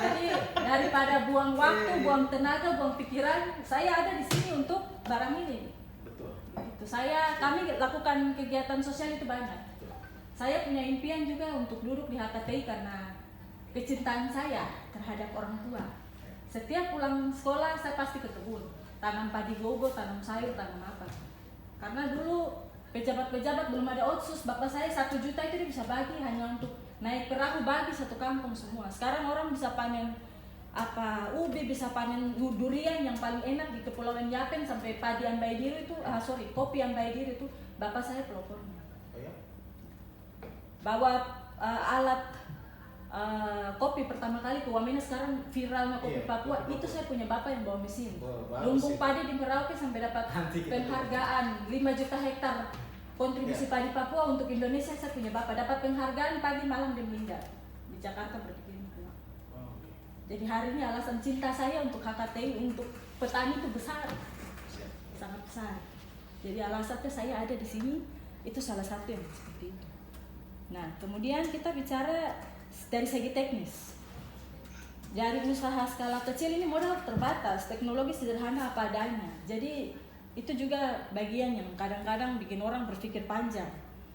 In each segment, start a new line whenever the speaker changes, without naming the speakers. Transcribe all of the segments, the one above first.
Jadi daripada buang waktu, buang tenaga, buang pikiran, saya ada di sini untuk barang ini.
Betul.
Itu kami lakukan kegiatan sosial itu banyak. Saya punya impian juga untuk duduk di HKTI karena kecintaan saya terhadap orang tua. Setiap pulang sekolah saya pasti ke kebun, tanam padi gogo, tanam sayur, tanam apa. Karena dulu pejabat-pejabat belum ada otsus, bapak saya 1 juta itu dia bisa bagi hanya untuk naik perahu bagi satu kampung semua. Sekarang orang bisa panen ubi, bisa panen durian yang paling enak di Kepulauan Yapen sampai padi Ambai Diri itu, kopi Ambai Diri itu bapak saya pelopornya. Bawa alat kopi pertama kali ke Wamena, sekarang viralnya kopi Papua, itu saya punya bapak yang bawa mesin. Lumbung padi di Merauke sampai dapat penghargaan 5 juta hektar kontribusi padi Papua untuk Indonesia, saya punya bapak dapat penghargaan pagi malam dia meninggal di Jakarta berdikirim. Jadi hari ini alasan cinta saya untuk HKTI, untuk petani itu besar, sangat besar. Jadi alasannya saya ada di sini itu salah satu yang seperti itu. Nah, kemudian kita bicara dari segi teknis. Dari usaha skala kecil ini modal terbatas, teknologi sederhana apa adanya. Jadi itu juga bagian yang kadang-kadang bikin orang berpikir panjang.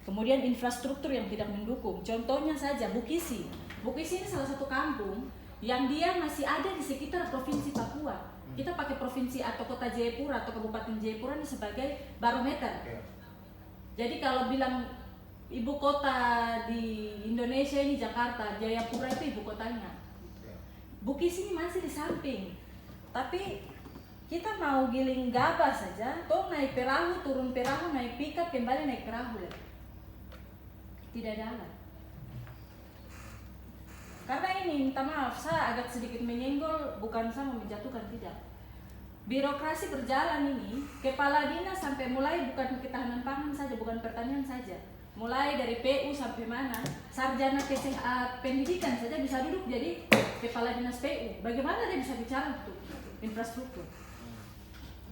Kemudian infrastruktur yang tidak mendukung. Contohnya saja Bukisi. Bukisi ini salah satu kampung yang dia masih ada di sekitar provinsi Papua. Kita pakai provinsi atau kota Jayapura atau kabupaten Jayapura ini sebagai barometer. Jadi kalau bilang ibu kota di Indonesia ini Jakarta, Jayapura itu ibu kotanya. Bukis ini masih di samping. Tapi kita mau giling gabah saja, toh naik perahu, turun perahu, naik pickup, kembali naik perahu. Tidak ada alat. Karena ini, minta maaf, saya agak sedikit menyenggol, bukan saya menjatuhkan, tidak. Birokrasi berjalan ini, kepala dinas sampai mulai bukan ketahanan pangan saja, bukan pertanian saja. Mulai dari PU sampai mana, sarjana pendidikan saja bisa duduk jadi kepala dinas PU. Bagaimana dia bisa bicara untuk infrastruktur?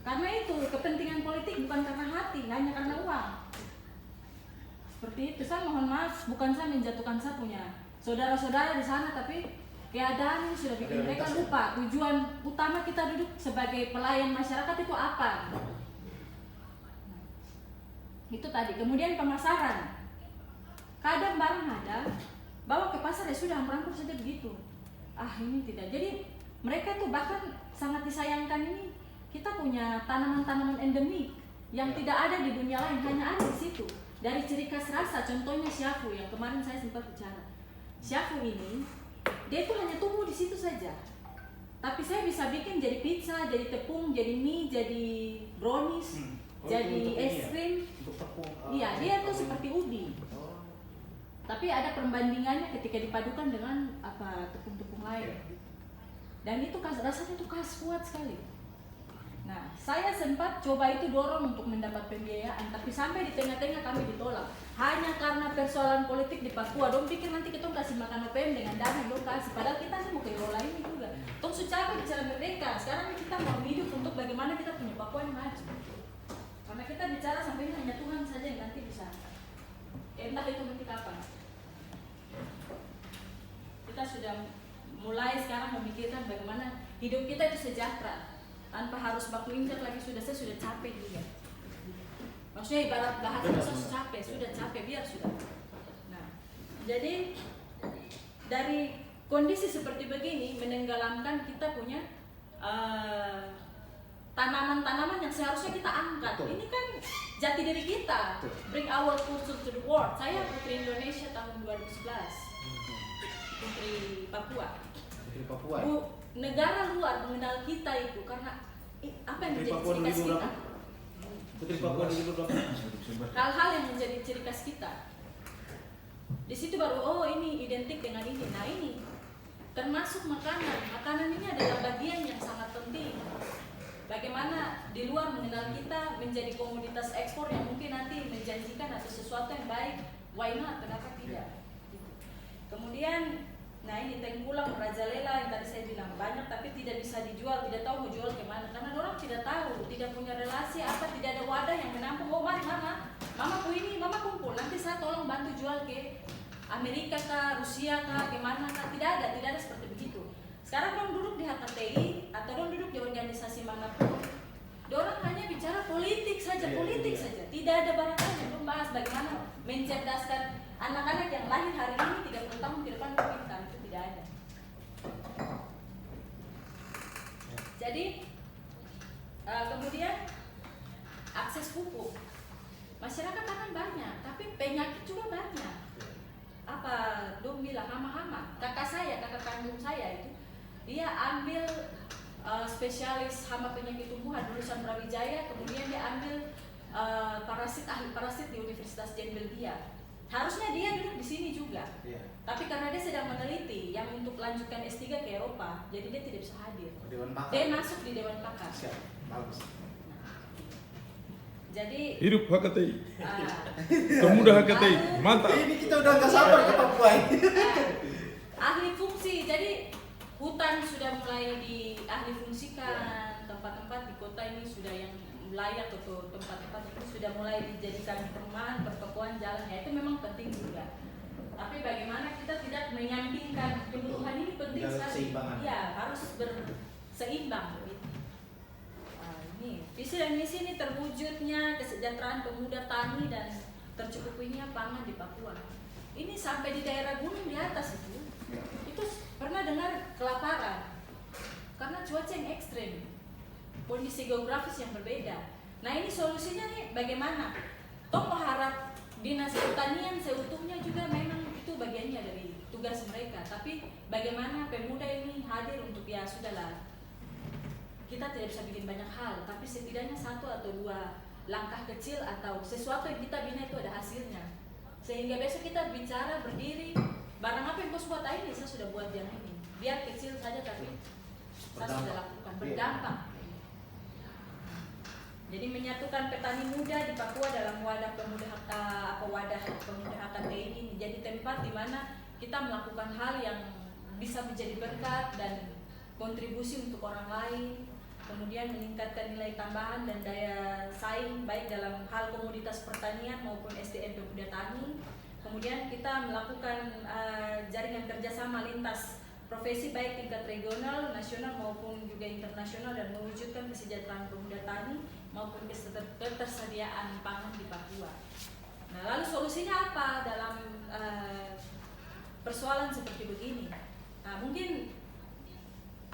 Karena itu kepentingan politik bukan karena hati, hanya karena uang. Seperti itu, saya mohon maaf, bukan saya menjatuhkan, saya punya saudara-saudara di sana, tapi keadaan ini sudah bikin mereka lupa tujuan utama kita duduk sebagai pelayan masyarakat itu apa. Itu tadi. Kemudian pemasaran. Kadang barang ada, bawa ke pasar ya sudah, merangkul saja begitu. Ini tidak. Jadi mereka tuh bahkan sangat disayangkan ini. Kita punya tanaman-tanaman endemik yang tidak ada di dunia lain, hanya ada di situ. Dari ciri khas rasa, contohnya syafu yang kemarin saya sempat bicara. Syafu ini, dia itu hanya tumbuh di situ saja. Tapi saya bisa bikin jadi pizza, jadi tepung, jadi mie, jadi brownies, jadi es krim. Iya, dia tuh seperti ubi. Tapi ada perbandingannya ketika dipadukan dengan tepung-tepung lain. Dan itu rasanya tuh khas, kuat sekali. Nah, saya sempat coba itu dorong untuk mendapat pembiayaan, tapi sampai di tengah-tengah kami ditolak. Hanya karena persoalan politik di Papua. Dong pikir nanti kita kasih makan OPM dengan dana, dong kasih. Padahal kita mau kelola ini juga. Tong secara bicara merdeka. Sekarang kita mau hidup untuk bagaimana kita punya Papua yang maju. Karena kita bicara sampai ini hanya Tuhan saja yang nanti bisa. Entah itu nanti kapan. Kita sudah mulai sekarang memikirkan bagaimana hidup kita itu sejahtera. Tanpa harus baku injak lagi, saya sudah capek juga. Maksudnya ibarat bahasa saya sudah capek, biar sudah. Nah, jadi dari kondisi seperti begini menenggelamkan kita punya tanaman-tanaman yang seharusnya kita angkat. Ini kan jati diri kita. Bring our culture to the world. Saya Putri Indonesia tahun 2011. Putri Papua. Putri Papua. Negara luar mengenal kita itu karena apa yang menjadi ciri khas kita.
Putri Papua 2012.
Hal-hal yang menjadi ciri khas kita. Di situ baru ini identik dengan ini. Nah, ini termasuk makanan. Makanan ini adalah bagian yang sangat penting. Bagaimana di luar mengenal kita menjadi komoditas ekspor yang mungkin nanti menjanjikan atau sesuatu yang baik. Why not? Kenapa tidak? Kemudian nah ini tengkulang, merajalela yang tadi saya bilang banyak tapi tidak bisa dijual, tidak tahu mau jual kemana karena orang tidak tahu, tidak punya relasi tidak ada wadah yang menampung. Mari mama kumpul, nanti saya tolong bantu jual ke Amerika kah, Rusia kah, kemana kah, tidak ada seperti begitu. Sekarang dong duduk di HKTI atau dong duduk di organisasi manapun, orang hanya bicara politik saja, tidak ada barangkali yang membahas bagaimana mencerdaskan anak-anak yang lahir hari ini 30 tahun ke depan pintar, itu tidak ada. Jadi kemudian akses pupuk, masyarakat akan banyak, tapi penyakit juga banyak. Apa dong bilang hama-hama. Kakak kandung saya itu, dia ambil spesialis hama penyakit tumbuhan lulusan Brawijaya, kemudian dia ambil ahli parasit di Universitas Jen Belgia. Harusnya dia duduk di sini juga, tapi karena dia sedang meneliti yang untuk lanjutkan S3 ke Eropa, jadi dia tidak bisa hadir. Dia masuk di Dewan Pakar.
Bagus.
Jadi
hidup HKTI, pemuda HKTI, mantap.
Ini kita udah nggak sabar ke Papua ini.
Ahli fungsi, jadi hutan sudah mulai diahli fungsikan, tempat-tempat di kota ini sudah yang layak atau tempat-tempat ini sudah mulai dijadikan perumahan, pertokoan, jalan, ya itu memang penting juga. Tapi bagaimana kita tidak menyampingkan kebutuhan ini penting sekali. Ya harus berseimbang. Visi dan misi ini terwujudnya kesejahteraan pemuda tani dan tercukupinya pangan di Papua. Ini sampai di daerah gunung di atas itu pernah dengar kelaparan karena cuaca yang ekstrim, kondisi geografis yang berbeda. Nah ini solusinya nih bagaimana? Toh mengharap dinas pertanian seutuhnya juga memang itu bagiannya dari tugas mereka. Tapi bagaimana pemuda ini hadir untuk ya sudahlah. Kita tidak bisa bikin banyak hal, tapi setidaknya 1 atau 2 langkah kecil atau sesuatu yang kita bina itu ada hasilnya. Sehingga besok kita bicara berdiri, barang apa yang bos buat ini, saya sudah buat yang ini. Biar kecil saja tapi saya sudah lakukan, berdampak. Jadi menyatukan petani muda di Papua dalam wadah pemuda HKTI ini jadi tempat di mana kita melakukan hal yang bisa menjadi berkat dan kontribusi untuk orang lain. Kemudian meningkatkan nilai tambahan dan daya saing baik dalam hal komoditas pertanian maupun SDM pemuda tani. Kemudian kita melakukan jaringan kerjasama lintas profesi baik tingkat regional, nasional maupun juga internasional dan mewujudkan kesejahteraan pemuda tani maupun ketersediaan pangan di Papua. Nah, lalu solusinya apa dalam persoalan seperti begini? Nah, mungkin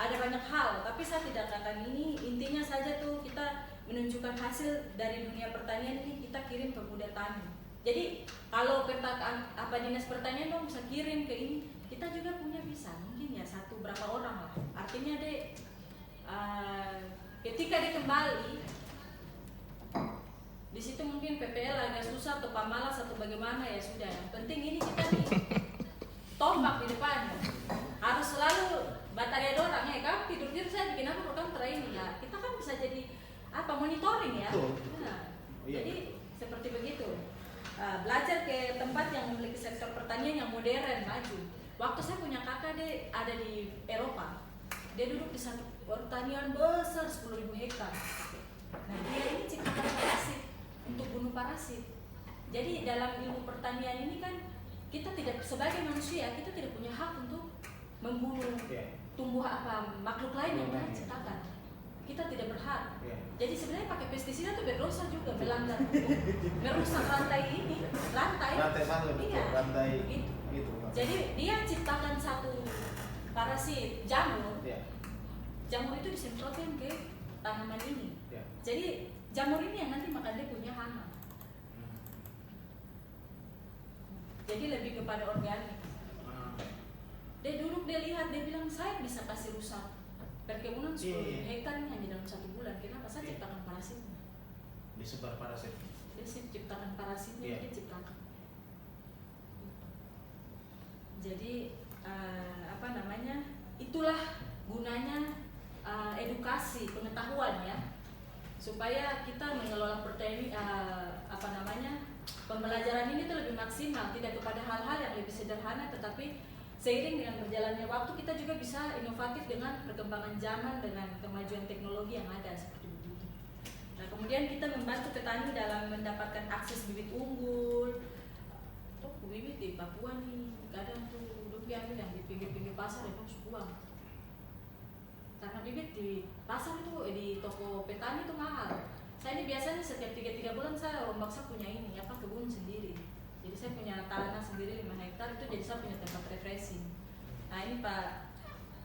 ada banyak hal, tapi saya tidak akan ini. Intinya saja tuh kita menunjukkan hasil dari dunia pertanian ini kita kirim ke pemuda tani. Jadi kalau dinas pertanian dong bisa kirim ke ini, kita juga punya bisa mungkin ya berapa orang lah. Artinya ketika dia kembali di situ mungkin PPL agak susah atau pamalas atau bagaimana ya sudah. Yang penting ini kita nih tombak di depan harus selalu bataria dorang ya kan tidur saya bikin apa program ini ya kita kan bisa jadi monitoring ya. Nah, jadi seperti begitu. Belajar ke tempat yang memiliki sektor pertanian yang modern maju. Waktu saya punya kakak dia ada di Eropa, dia duduk di satu pertanian besar 10.000 hektar. Nah dia ini ciptakan parasit untuk bunuh parasit. Jadi dalam ilmu pertanian ini kan kita tidak sebagai manusia kita tidak punya hak untuk membunuh tumbuh makhluk lain yang Tuhan ciptakan. Kita tidak berhak. Jadi sebenarnya pakai pestisida itu berdosa juga melanggar hukum, merusak rantai satu itu. Jadi dia ciptakan satu parasit jamur. Jamur itu disemprotkan ke tanaman ini. Jadi jamur ini yang nanti makan dia punya hama. Jadi lebih kepada organik. Dia duduk, dia lihat, dia bilang saya bisa kasih rusak perkebunan 10 hektar ini hanya dalam 1 bulan. Kenapa? Saya ciptakan parasitnya.
Disebar parasit.
Dia ciptakan parasitnya, dia ciptakan. Jadi itulah gunanya edukasi, pengetahuan ya, supaya kita mengelola pembelajaran ini tuh lebih maksimal, tidak kepada hal-hal yang lebih sederhana, tetapi seiring dengan berjalannya waktu kita juga bisa inovatif dengan perkembangan zaman dengan kemajuan teknologi yang ada seperti begitu. Nah kemudian kita membantu petani dalam mendapatkan akses bibit unggul, bibit di Papua nih kadang tuh dulu ambil yang di pinggir-pinggir pasar ya harus buang. Karena bibit di pasar itu di toko petani itu mahal. Saya ini biasanya setiap 3 bulan saya rombak saya punya ini kebun sendiri. Jadi saya punya tanah sendiri 5 hektar itu jadi saya punya tempat refreshing. Nah ini Pak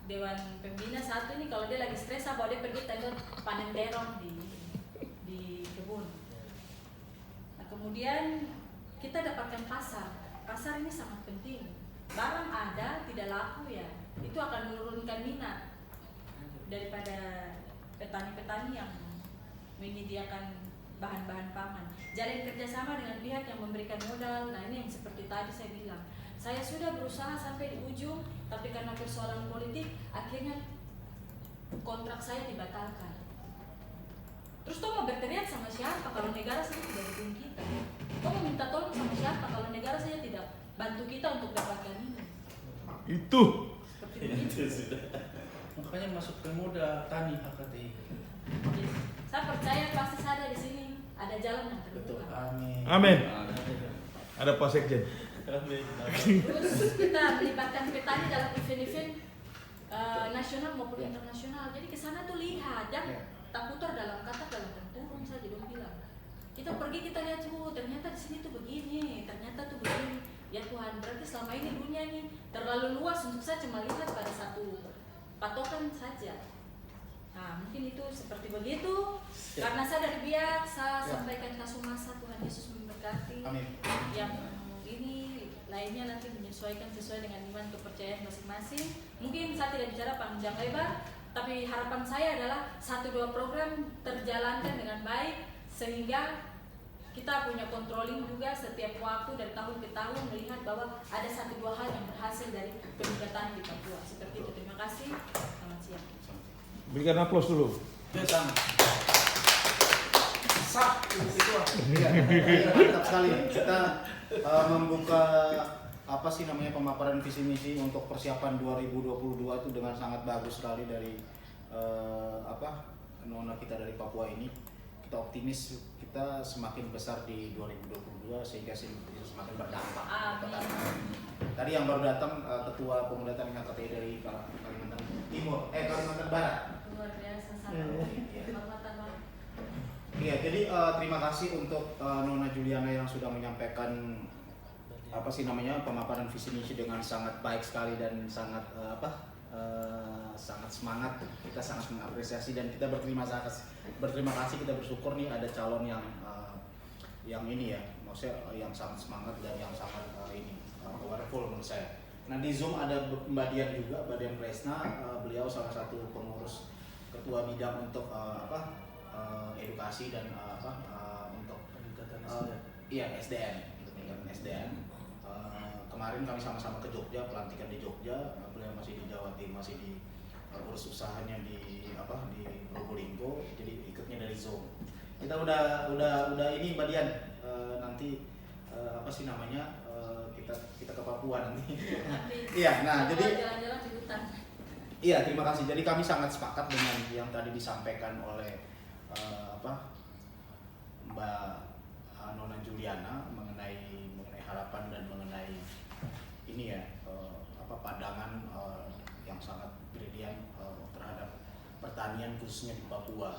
Dewan Pembina satu ini kalau dia lagi stres saya bawa dia pergi tengok panen terong di kebun. Nah kemudian kita dapatkan pasar. Pasar ini sangat penting. Barang ada tidak laku ya, itu akan menurunkan minat daripada petani-petani yang menyediakan bahan-bahan pangan. Jalin kerjasama dengan pihak yang memberikan modal. Nah ini yang seperti tadi saya bilang. Saya sudah berusaha sampai di ujung, tapi karena persoalan politik, akhirnya kontrak saya dibatalkan. Terus toh mau berteriak sama siapa kalau negara saja tidak dukung kita? Toh mau minta tolong sama siapa kalau negara saja tidak bantu kita untuk dapatkan ini?
Itu.
Seperti begitu.
Makanya masuk ke moda tani HKTI.
Jadi, saya percaya pasti saya di sini ada jalan yang
Betul.
terbuka.
Amin.
Amin. Ada Pak Sekjen.
Amin.
Terus kita melibatkan petani dalam event-event nasional maupun internasional. Jadi ke sana tuh lihat, jangan tak putar dalam kata dalam tempurung saja dong bilang. Kita pergi kita lihat ternyata di sini tuh begini, ternyata tuh begini. Ya Tuhan, berarti selama ini dunia ini terlalu luas untuk saya cuma lihat pada satu patokan saja. Nah mungkin itu seperti begitu. Karena saya dari biak, saya sampaikan kasumasa Tuhan Yesus memberkati.
Amin.
Yang ini lainnya nanti menyesuaikan sesuai dengan iman kepercayaan masing-masing. Mungkin saya tidak bicara panjang lebar, tapi harapan saya adalah 1-2 program terjalankan dengan baik sehingga kita punya controlling juga setiap waktu dari tahun ke tahun melihat bahwa ada 1-2 hal yang berhasil dari peningkatan di Papua. Seperti itu. Terima kasih. Selamat siang.
Berikan aplaus dulu.
Sama. Sak itu mantap sekali. Kita membuka pemaparan visi misi untuk persiapan 2022 itu dengan sangat bagus sekali dari nona kita dari Papua ini. Kita optimis kita semakin besar di 2022 sehingga semakin berdampak. Tadi yang baru datang ketua pemuda tani HKTI dari Kalimantan Timur, Kalimantan Barat.
Luar biasa sangat. Kehormatan banget.
Iya, jadi terima kasih untuk Nona Juliana yang sudah menyampaikan pemaparan visi misi dengan sangat baik sekali dan sangat sangat semangat. Kita sangat mengapresiasi dan kita berterima kasih, kita bersyukur nih ada calon yang ini ya, maksudnya yang sangat semangat dan yang sangat powerful menurut saya. Nah di Zoom ada Mbak Dian juga, Mbak Dian Kresna, beliau salah satu pengurus ketua bidang untuk edukasi dan untuk SDM, untuk peningkatan SDM. Kemarin kami sama-sama ke Jogja, pelantikan di Jogja, beliau masih di Jawa Timur, masih di urus usahanya di Probolinggo, jadi ikutnya dari Zoom. Kita udah ini Mbak Dian, nanti kita ke Papua nanti. Iya, nah jadi
jalan-jalan di hutan.
Iya, terima kasih. Jadi kami sangat sepakat dengan yang tadi disampaikan oleh Mbak Nona Juliana mengenai harapan dan mengenai ini ya pandangan yang sangat brilian terhadap pertanian khususnya di Papua.